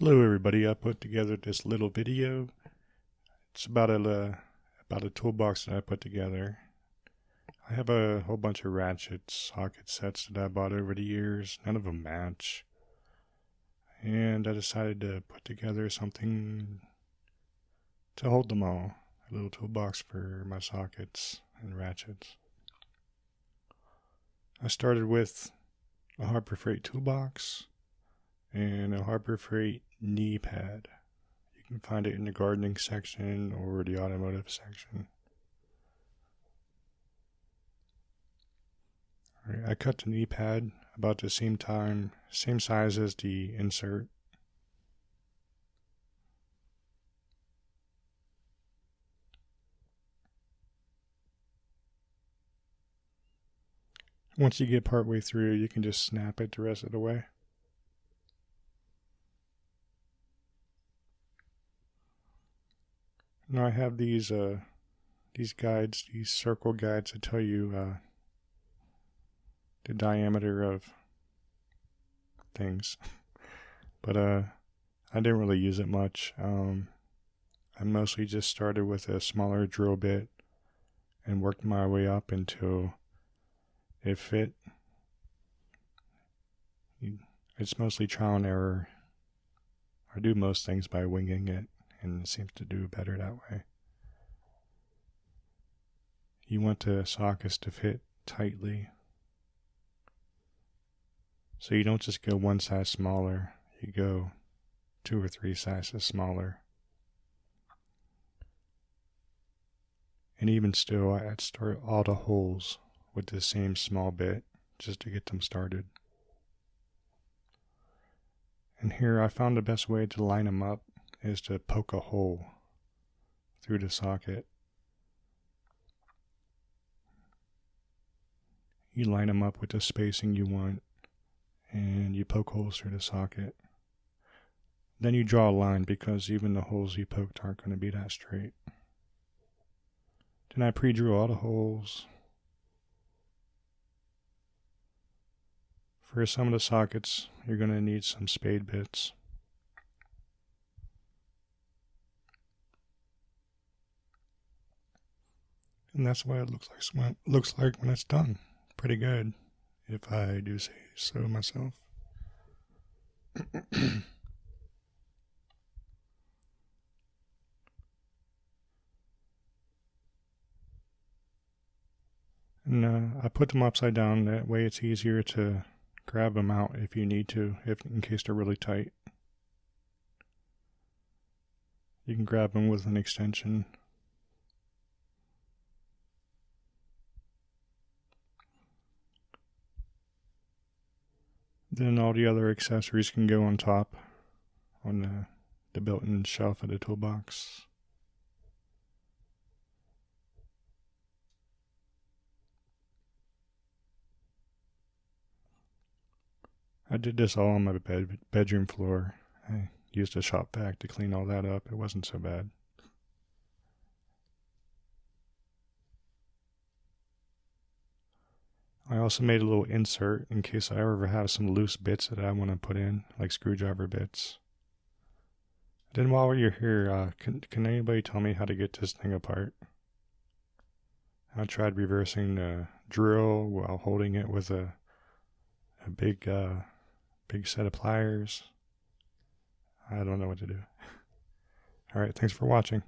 Hello everybody, I put together this little video. It's about a toolbox that I put together. I have a whole bunch of ratchet socket sets that I bought over the years. None of them match. And I decided to put together something to hold them all. A little toolbox for my sockets and ratchets. I started with a Harbor Freight toolbox and a Harbor Freight knee pad. You can find it in the gardening section or the automotive section. All right, I cut the knee pad about the same size as the insert. Once you get partway through, you can just snap it the rest of the way. Now I have these guides, these circle guides that tell you the diameter of things, but I didn't really use it much. I mostly just started with a smaller drill bit and worked my way up until it fit. It's mostly trial and error. I do most things by winging it, and it seems to do better that way. You want the sockets to fit tightly, so you don't just go one size smaller, you go 2 or 3 sizes smaller. And even still, I'd start all the holes with the same small bit just to get them started. And here I found the best way to line them up is to poke a hole through the socket. You line them up with the spacing you want and you poke holes through the socket. Then you draw a line because even the holes you poked aren't going to be that straight. Then I pre-drew all the holes. For some of the sockets, you're going to need some spade bits. And that's what it looks like when it's done. Pretty good, if I do say so myself. And I put them upside down. That way it's easier to grab them out if you need to, in case they're really tight. You can grab them with an extension. Then all the other accessories can go on top on the built-in shelf of the toolbox. I did this all on my bedroom floor. I used a shop vac to clean all that up. It wasn't so bad. I also made a little insert in case I ever have some loose bits that I want to put in, like screwdriver bits. Then while you're here, can anybody tell me how to get this thing apart? I tried reversing the drill while holding it with a big set of pliers. I don't know what to do. Alright, thanks for watching.